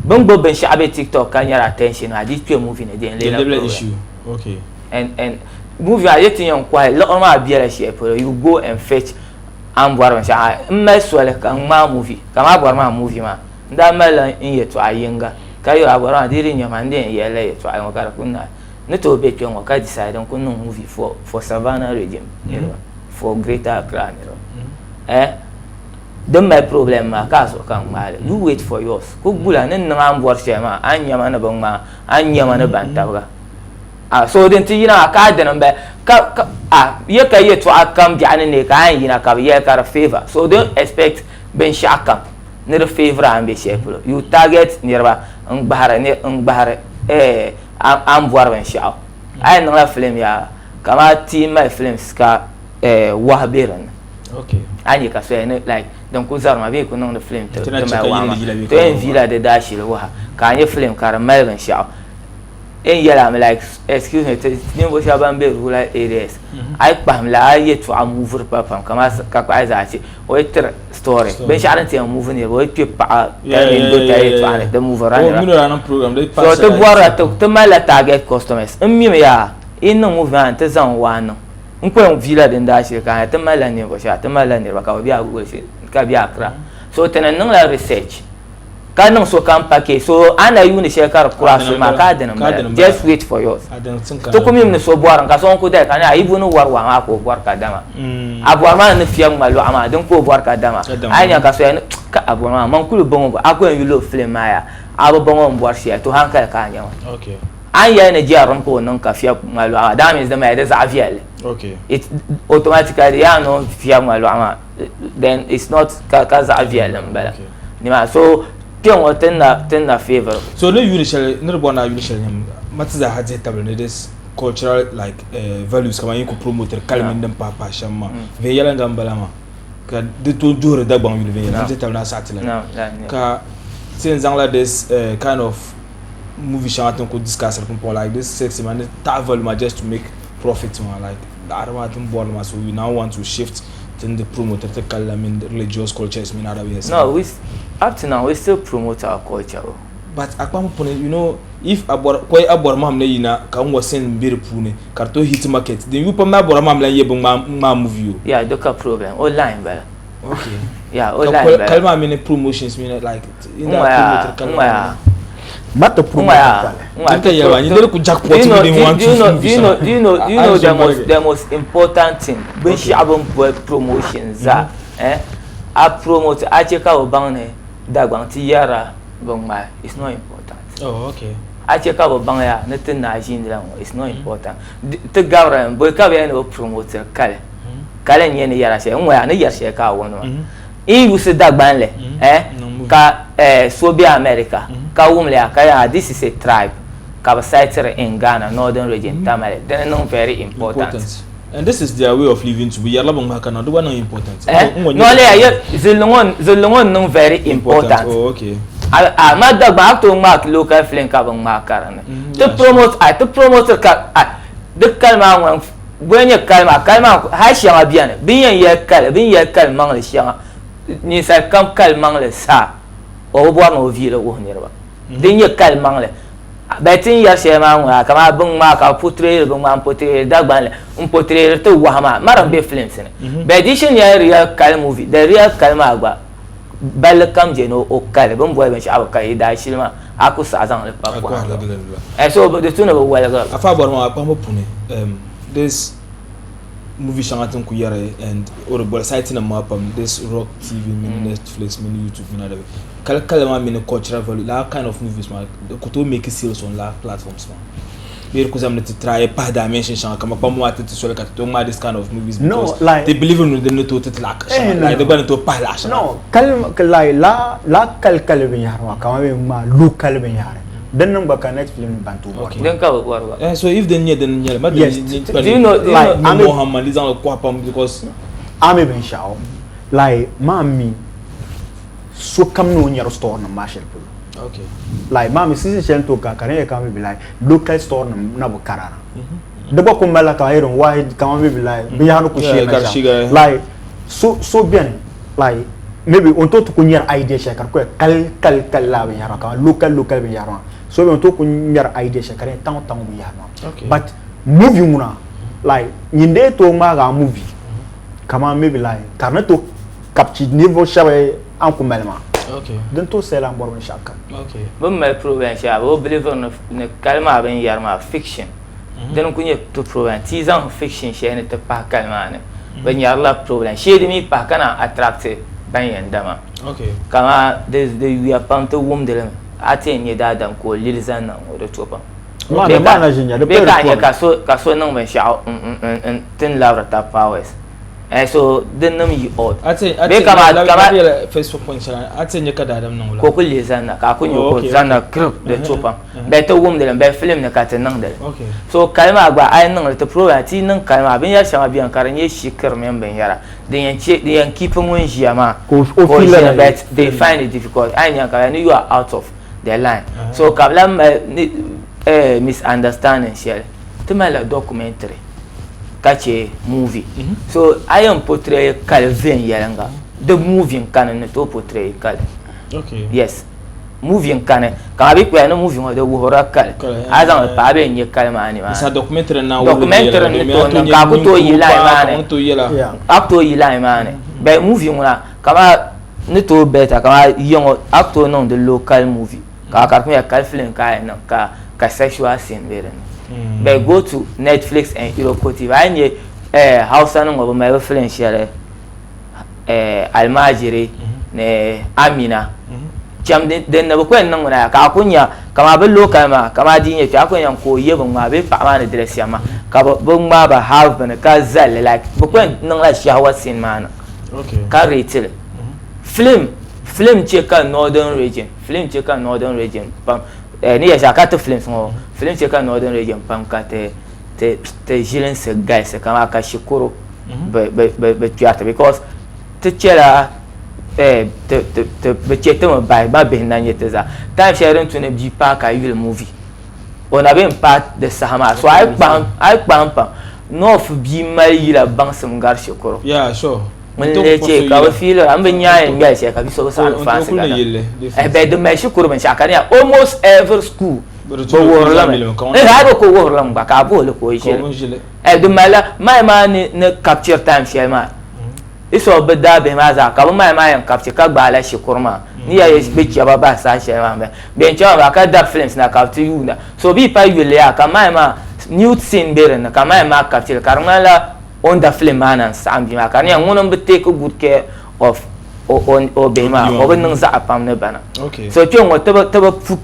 Speaker 2: bongo ben shabe TikTok kan yara attention a this pure movie ne den
Speaker 1: the issue okay
Speaker 2: and movie a yetin yon kwa lo ma biara shi you go and fetch Aborimaham sha ma swale kan ma movie kan Aborimaham movie ma nda mala in yeto ayenga kayo Aborimaham diri nyama ndin yele yeto ayenga kara kunna ne to be twen ka decide on kunno movie for Savannah region you know for greater Accra you know my problem ma ka so kan male you wait for yours ko bula nen na ambor shema anyama na bangma anyama na bantabga so den ti yina ka da nan ba ka ye ka ye to akam jani ne ka yina ka ye ka favor so don't expect ben shakam ne the favor am be shepulo you target nirba ngbahara am voir ben sha ay na la film ya kama ti my films ka wahberan
Speaker 1: okay
Speaker 2: ani ka so like donc ko zarma be ko non the film to en villa de dashi wa ka ani film ka mal ben sha en yala me like excuse me ni bo sha ban be rural areas ai pam la ye to amover papa kama ka ai za ci o iter story ben sha ran ti amover ne o ti pa do tare to ane de mover ran
Speaker 1: program de
Speaker 2: so to bora to mala target customers mi ya in no movement te zan wano nko villa de dashi ka te mala ne bo sha te mala ne ba ka bi a go shi ka bi akra so tenan nan la research kanan so kan pake so ana yuni shekar cross ma ka denan just wait for yours to kuma min so boaran ka so ko da kana ayibu no warwa ma ko boar ka dama Aborimaham ne fiam malo ama den ko boar ka dama anya ka so ka Aborimaham man kulu bongo ako en yulo film ya abo bongo boar shi to hankal ka anya
Speaker 1: okay
Speaker 2: anya ne jaron ko non ka fiam malo ama da means da mai da zafiel
Speaker 1: okay
Speaker 2: it automatically ya no fiam malo ama then it's not ka zafiel mbala ni ma so tenna favor
Speaker 1: so no usually no bona usually matza hadze table this cultural like values kama yiko promoter kalmin dem papa shamma ve yala ngambalama ka de to jore dagban yu ve yala hadze table na satila ka since angla this kind of movie shot ko discuss for like this sexy man ta volume just to make profit man like armatum ball ma so we now want to shift to the promoter to kalamin religious cultures mean other ways
Speaker 2: no we up to now we still promote our culture
Speaker 1: but akwa pone you know if Aborimaham na yina kan wasen bir pune karto hit market then you pam Aborimaham la yebon ma movie
Speaker 2: yeah doka problem online bala
Speaker 1: okay
Speaker 2: yeah online bala
Speaker 1: kalma mean promotions mean like in that promoter kalma
Speaker 3: But the
Speaker 2: the most important thing when she promotions I promote I check out bang Dagbani Yara bang it's not important.
Speaker 1: Oh, okay.
Speaker 2: I check out bang ya nothing it's not important. The government boy ka promoter kale yen yara she nwa na yara she ka won you say Dagbani ka Sobia America ka wumle ka this is a tribe ka site in Ghana northern region Tamale then not very important.
Speaker 1: And this is their way of living to be yalla bang makana do not important.
Speaker 2: No the long no very important.
Speaker 1: Oh, okay.
Speaker 2: Ma Dagbani to mark local film ka bang makarane to promote ka the kalma when you kalma ha shanga biane bin ya kal mangle shanga ni sa kam kal mangle sa o bo no vile wo nirba din ya kal mangle betin ya shema ngwa kama bung ma ka putre bung ma putre Dagbani putre to wahama maram be films ne be edition ya real kal movie the real kalma agba bal kam je no o kal bung boy ben shaba kai da shilma aku sa zan le pa kwa so the tune of well
Speaker 1: afa borma pa mo pune this movie Shangaton Kuyare and or site in a map this Rock TV, mini Netflix, mini YouTube, mini Kalama mini cultural value, that kind of movies man, they could make sales on that platforms man. Because I'm not to try a dimension Shankama to show like this kind of movies because
Speaker 3: no, like,
Speaker 1: they believe in the new to lack like they're going to palash.
Speaker 3: No, la kalkalbinyarwa kama ma lukalbinyare. Then number connect film bantu.
Speaker 1: Okay.
Speaker 2: Then ka
Speaker 1: so if they need then
Speaker 2: yes. Do you know like
Speaker 1: Mohammed is on kwapam because
Speaker 3: Ame ben shao like mami so come no near store na marshal pool.
Speaker 1: Okay.
Speaker 3: Like mami season chen to ka kare ka be like local store na bo karara. The bo ko mala ka iron why ka be like be hanu ko share like so bien like maybe on to kunyar idea shakar ko kal la be yara ka local be yara. So we to kunyar idea shakare tang be yara.
Speaker 1: Okay.
Speaker 3: But movie muna like nyinde to ma ga movie kama maybe like karna to capture niveau shawe an kumelma.
Speaker 1: Okay.
Speaker 3: Then to sell and borrow shaka.
Speaker 2: Okay. But my problem shall we believe on the kalma ben yarma fiction. Then kunye to problem tizan fiction share ne te pa kalma ne. Ben yarla problem share mi pa kana attractive ban yandama.
Speaker 1: Okay.
Speaker 2: Kama we are pam to wom de ate nye dadam ko lilzan na o de topa.
Speaker 3: Ma de mana jinya de
Speaker 2: be ka nya kaso nan ben sha tin lavra ta powers. So then nam yi odd.
Speaker 1: Ate
Speaker 2: be kama
Speaker 1: Facebook point sha ate nya ka dadam nan
Speaker 2: ko kulli zanna ka kunyo ko zanna grip de topa. Be to wom de be film ne ka tin nan de.
Speaker 1: Okay.
Speaker 2: So kalma gba ay nan te program ti nan kalma bin ya shama biyan karanye shikar men ben yara. They keep on but they find it difficult. I know you are out of their line. So kabla misunderstanding share. To my documentary, catch a movie. So I am portray Calvin Yalanga. The movie can to portray Cal.
Speaker 1: Okay.
Speaker 2: Yes. Moving can be quite no moving or the horror cal. As I'm a pabe in your calmani.
Speaker 1: It's a documentary now.
Speaker 2: Documentary Kakuto Yila up to Yila man. By moving kama nito better kama young actor non the local movie. Kaka me a calfilm ka sexual scene there. But go to Netflix and Eurocotive. I need house and of my film share Almajiri ne Amina. Jam den na ko nan na ka kunya kama be local ma kama dinye fi akonya ko yebon ma be pa ma na dress ya ma ka bon ma ba have ban ka zal like bo ko nan la shawa sin man.
Speaker 1: Okay.
Speaker 2: Ka retail film check northern region pam ni ya shaka films mo film check northern region pam ka te jilen se guys kama ka shikuru be theater because te chela the budget by Baby Nanyetaza. Time sharing to the park I will movie. On a been part the Sahama. So I bump North be my year banksome garshokoro.
Speaker 1: Yeah, sure.
Speaker 2: When they take our feel, I'm being young guys, I can be so fancy. I bet the Meshukuru and Shakania almost every school. But I have a war back. I will go. And the Mala, my man, capture time, Shema. iso beda be ma za ka ma yan kapti ka gba la shikurma ni ya be kiaba ba sa she ma be ncha ba ka da films na kapti yuna so bi pa yule ya ka ma new scene bere na ka ma kapti karmala on da film manan sam bi ma ka ni ngono be take good care of o be ma o be nang za apam ne bana so chongo taba fu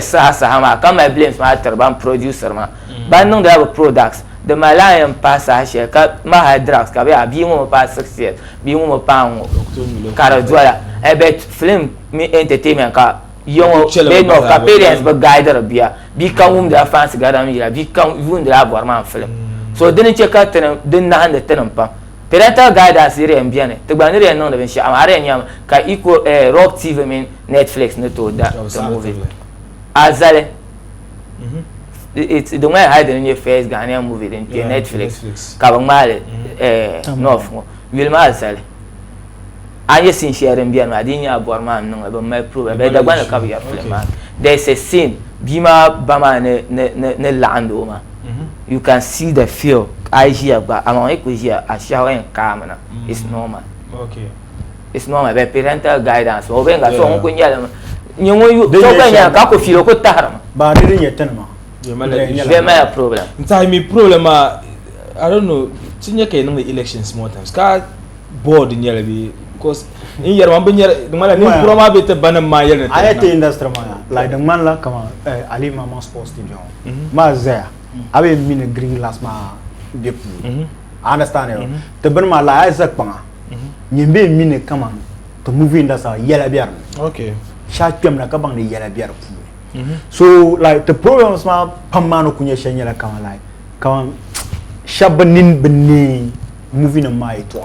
Speaker 2: sa ma ka ma blames ma terban producer ma ban nang da products de malayan passage ka ma drugs ka be abi mo pa success bi mo pa ngo kara jola e be film mi entertainment ka yo be no ka parents be guide bia bi kan da fans ga da mi bi kan yun da Aborimaham film so dinin che ka tenen din na hande tenen pa parental guidance ire ambiane te gba ni re no da ben sha amare nyam ka iko rock tv min Netflix ne to da the movie azale it's the way I did in your face Ghanaian movie in Netflix kabang male no will mal sale anye sin share mbian ma dinya Aborimaham no be my prove be Dagbani ka ya film there's a scene bima bama ne lando ma you can see the feel I hear but am I could hear a shower in camera it's normal it's normal be parental guidance o benga so on kunya nyongo yu to kanya ka ko filo ko tahara
Speaker 3: ba ni yetenma
Speaker 2: my problem.
Speaker 1: My problem, I don't know. Senior can know the elections more times. Car board in yellow because in your one the man no promo better banner my
Speaker 3: I at the industry like the man la come Ali Mama Sports Stadium. Ma there. I will mean a green last ma I understand you. The Burma la Isaac Panga. You may mean come on to move in that's a yellow beer.
Speaker 1: Okay.
Speaker 3: Shot them like about the yellow beer. So like the programs ma pamano kunya shenya la kama like kama shabanin beni movie na mai to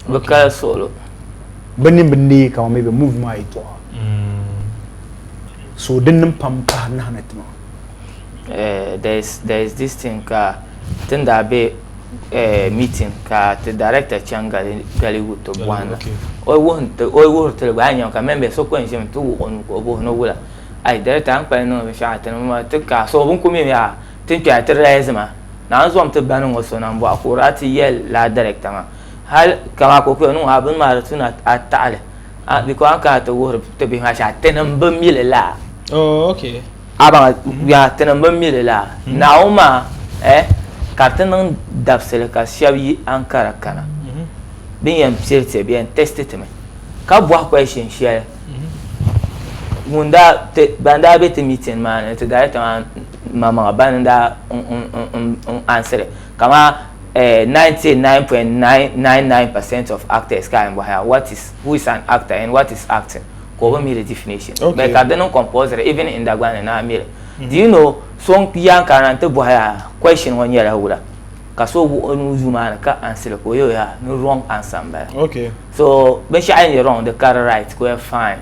Speaker 2: local solo
Speaker 3: benin beni kama maybe movie mai to so dinnan pampa na hanatma
Speaker 2: there's this thing ka tenda be meeting ka the director changa Hollywood to bwana o won to banya ka member so ko njem to on ko bo no wala ai director an pa no be sha tan ma to ka so bun kuma ya tin ta tiraiz ma na zo am to banin waso nan bo akurati yel la director ma hal kama ko ko no abun ma tuna atale bi ko an ka to wor to bi ma sha tan ban mil la
Speaker 1: okay
Speaker 2: aba ya tan ban mil la na uma kartan dapsele ka shabi an karakana bin yam sirte bi en testete me ka bo question share munda banda bete meeting man to director mama banda answer kama 99.999% of actors can who is an actor and what is acting ko me the definition but I don't composer even in Dagbani na me do you know song yan karante boya question one year hula kaso onu zuma ka answer ko yo ya no wrong answer
Speaker 1: okay
Speaker 2: so when she ain't wrong the car right go fine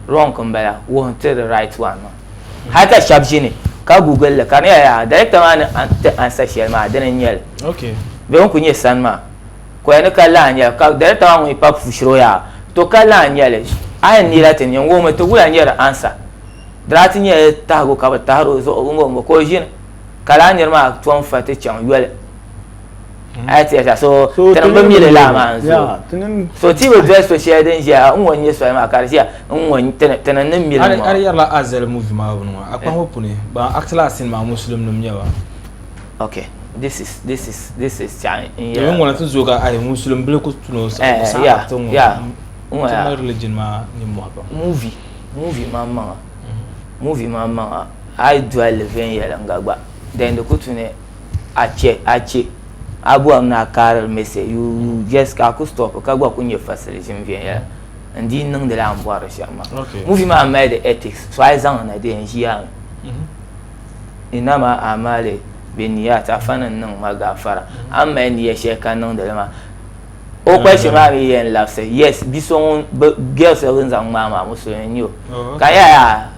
Speaker 2: wrong kumbala won't the right one hata shabjini ka google la kan ya director man answer share ma dan nyel
Speaker 1: okay
Speaker 2: be on kunye sanma ko yana kala nya ka director man wi pap fushiro ya to kala nyel ai ni latin yan wo to gula nyel answer dratin ya tago ka taro zo ngo ko jin kala nyel ma tuan fate chan yel so tanamba mi la man so ti we dress to share den ja unwonye so ma karisia unwon tanan mi la
Speaker 1: ma ari yalla azel movie ma wono akwa hopuni ba actual sin ma muslim num nyawa
Speaker 2: okay this is cha
Speaker 1: in wona to zoga ai muslim ble ko tuno sa
Speaker 2: yeah
Speaker 1: unwa religion ma ni mo ba
Speaker 2: movie mama I do 11 years ngagba then the kutune ache abu am na karal mese you just ka ku stop ka gba kunye facilitation vien ya ndi nang de la amboire shama movie ma made ethics so I zan na de enjia inama amale beniya ta fanan nan magafara amma ni ya sheka nan da ma o question ma mi yen love say yes bi so girls e zan mama muso yo ka ya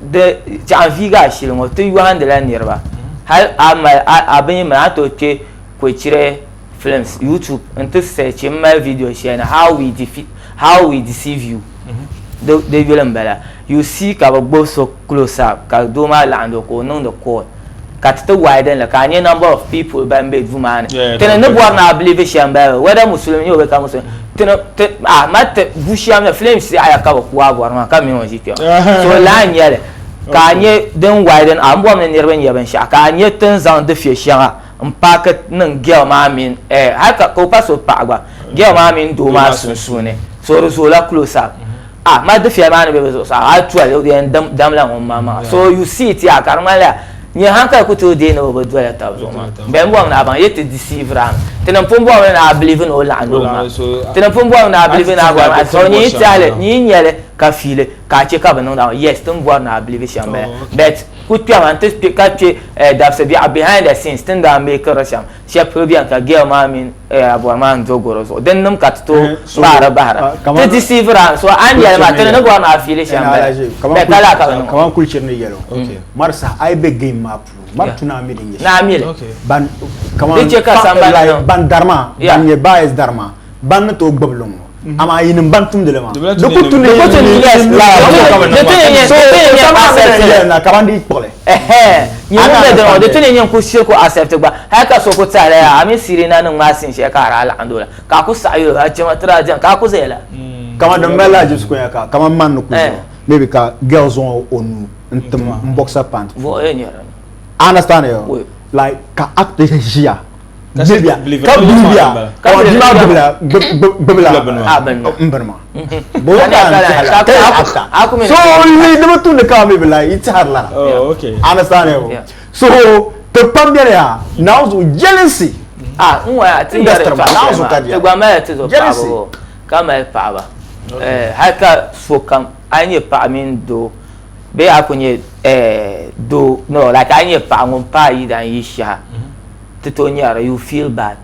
Speaker 2: de janviga shilmo to you hand la nirba hal amal abin ma to ke Kulchirie films YouTube and to search in my video share how we deceive you the villain better you see ka bo so close up ka do ma land ko non the call kat to widen la kanye number of people ban be vumane tene ne bor na believe shamba whether muslim yo be ka muslim tene mat busham na film si aya ka ko abor ma ka mi on jikyo so la nyele kanye den widen ambo ne nirbe nyaban sha kanye ten zan de fie sha mpaket nan gel ma min haka ko paso pagba gel ma min do ma sunsune so la close up ma de fie ma ne be so actually dam la on mama so you see it ya karmala ni hanka ko to de no bo do la tab so ma be mo na ban yete deceive ran tenan pombo na believe no la no ma tenan pombo na believe na gwa so ni tale ni nyele ka file ka che ka ban na yes ton bo na believe shamba but could be an anticipate that's behind the scenes then that make Russian she probably can get mamin Aborimaham jogoro so then num kat to bara to deceive so and ya ma tele no go na affiliation be kala ka
Speaker 3: Kulchirie ne yelo okay marsa ay be game map tuna mi dinge
Speaker 2: na mi
Speaker 3: ban kaman ban darma ban ye baes darma ban to gboblong ama yin bantum de lema do ko tuni yes la na kabandi pole
Speaker 2: ni mo de tuni nyen ko shir ko accept gba haka so ko tsare ya ami sirina nan masin she ka ra alhamdulillah ka ku sayo ha jama trajan ka ku zela
Speaker 3: kama de mela just ko ya ka kama man no ku maybe ka girls on ntum boxer pant
Speaker 2: vo enyara
Speaker 3: understand you like ka act here Biblia, Biblia, so you never to the car, like it's hard.
Speaker 1: Oh, okay.
Speaker 3: Understand? So the Pambia now jealousy.
Speaker 2: Jealousy. Come help power. Haka so come. I need pa mean do. Be akunye do no like I need pa mon pa idan yisha. You feel bad.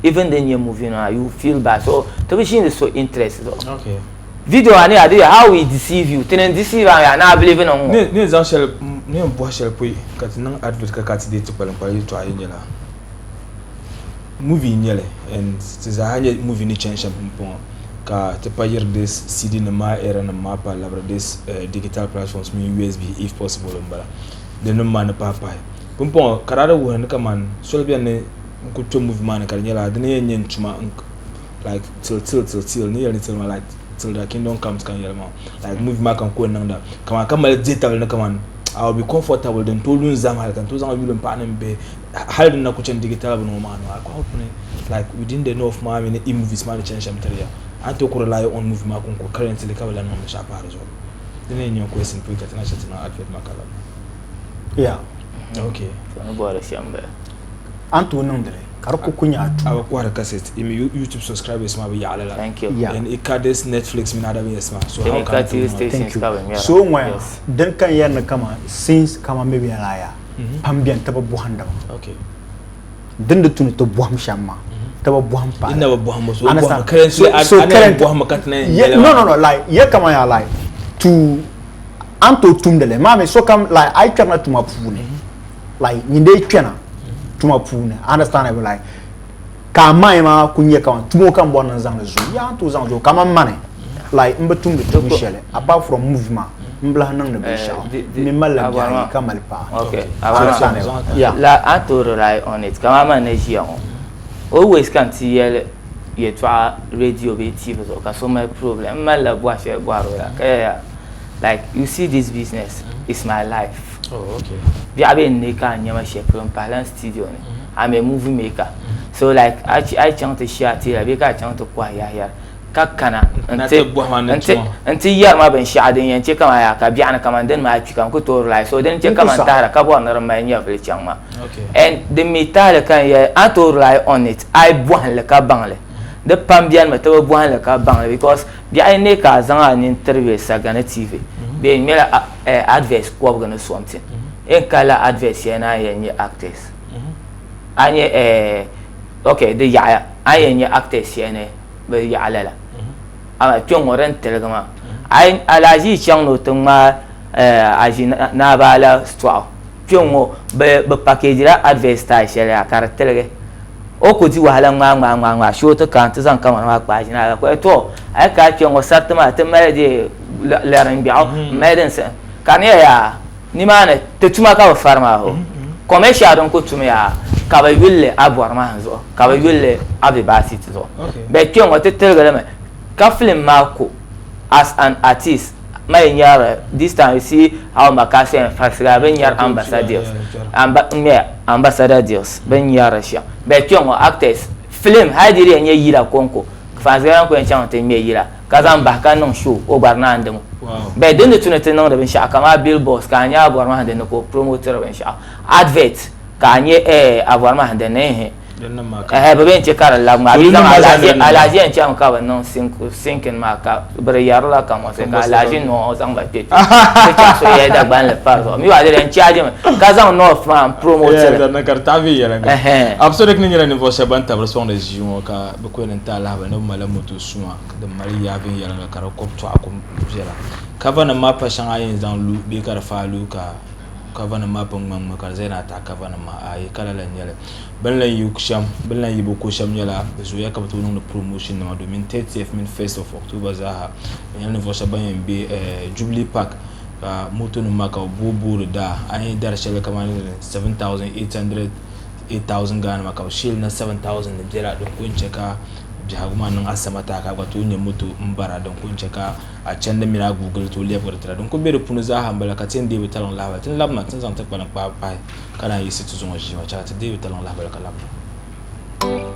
Speaker 2: Even then you're moving on, you feel bad. So television is so interesting.
Speaker 1: Okay.
Speaker 2: Video and how we deceive you. Then deceive and now believing on.
Speaker 1: Ne shall ne bois shall put kat nan advert ka kat de to palan pali to ayela. Movie nyele and it's a hanya movie ni change pon ka te pa yer this CD na ma era na ma pa labra this digital platforms me USB if possible mbala. De no man pa pa. Pumpon karara wo ne kaman so bia ne ko to movement ka nyela de ne nyen chuma like till ne yer till like till the kingdom comes kan yer ma like movement kan ko nan da kama kamal digital ne kaman I'll be comfortable then to lose them hal kan to zama bilon pa nan be hal na ku chen digital no ma no ko hopne like within the north ma me ne movies ma change am tell ya anto ko rely on movement ko currently ka wala no sha pa rezo de ne nyon ko sin point na chat na advert makala
Speaker 3: yeah.
Speaker 2: Okay. So no bother shamba.
Speaker 3: Anto nondre. Karoko kunya atu.
Speaker 1: Aba kwa cassette. YouTube subscribers ma be yala.
Speaker 2: Thank you.
Speaker 3: Yeah.
Speaker 1: And ikades Netflix mi nada be yesma. So how
Speaker 2: can
Speaker 1: you
Speaker 2: thank you.
Speaker 3: So when then kan yer na kama since kama maybe alaya. Pambian taba buhanda.
Speaker 1: Okay.
Speaker 3: Then the tunu to buham shamma. Taba buham pa.
Speaker 1: Inna buham so
Speaker 3: buham
Speaker 1: currently
Speaker 3: so current
Speaker 1: buham katne.
Speaker 3: No like ye kama ya like to anto tumdele mame so kam like I cannot to mapune. Like ninde twena tuma pune understand like ka mai ma kunye ka tumo kan bon nan zang zo ya to zang zo kama mane like mbetum de to shele apart from movement mbla nan de sha mi mala ya kamal pa
Speaker 2: okay
Speaker 3: yeah
Speaker 2: la ato rely on it kama manage on always can see ye twa radio be tv so ka so my problem mala bwa she gwaro ya like you see this business is my life.
Speaker 1: Oh, okay.
Speaker 2: We have a maker nyama share from Palan studio. I'm a movie maker. So like I chant to share till we ka chant to kwa ya. Kakana until year ma ben share den yan cheka ma ya ka biana kamanden ma chika ko to like so then cheka man tara ka bo na ma nya vle changma. Okay. And the metal kan ya ato rely on it. I boan le ka bangle. The pambian ma to boan le ka bangle because bi ai ne ka zanga ni interview sa gana TV. Be mela adverts ko gana something en kala adverts yana yenye actors anye okay the ya ayenye actors yana be ya alala ama tiongoren telegama ay alaji changno tuma aji na bala sto tiongo be package la advertise ya karakterge o ko di wahala ngwa show to kan to zan kama na ba ji na ko to ay ka tiongo satma te mele learning biao meden se kan ya ni mana te tuma ka farma ho commercial don ko tumya ka ba yulle Aborimaham zo ka ba yulle Abibasiti zo be kyon wata telgale me ka film mako as an artist my nyara this time you see how makasi and fasira ben yar ambassadors ben yara sha be kyon actors film hadiri nye yira konko fasira ko en chante me yira kazan ba kanon show o barna andem be den tunete non da ben sha kama billboards ka nya Aborimaham den ko promoter ben sha advert ka nye Aborimaham den ne ba ben che kara la ma bi alaji en cham ka ba non sinkin ma ka bre yarla ka mo se ka alaji no zang ba tete se cha so ye da ban le pardo mi wa de en charge kazan no fan promoter
Speaker 1: da na karta vi yala absolument ni yala ni vo se ban ta respond de jion ka be ko en ta la ba no mala moto suma da mari ya vi yala ka ko to akum jela ka va na ma pa shanga yin zan lu be kar fa lu ka vana ma pang mang makar zaina ta ka vana ma ay kala la nyale ban la yu sham ban la yibo ko sham nyala zo ya ka batu no promotion na domin 30th min 1st of October za ha yan vo sa ban be Jubilee Park moto no maka bobo da ay dar shele kaman 7,800 8,000 Ghana maka shil na 7,000 da jira don kun cheka jahaguma nan asamata ka to nye moto mbara don kun cheka a can da mira Google to level tra don ko be punu za ha mbala ka tin de betalon lava tin labna tin zan ta kwana pa kana yi situ zo ji wa cha ta de betalon lava ka labna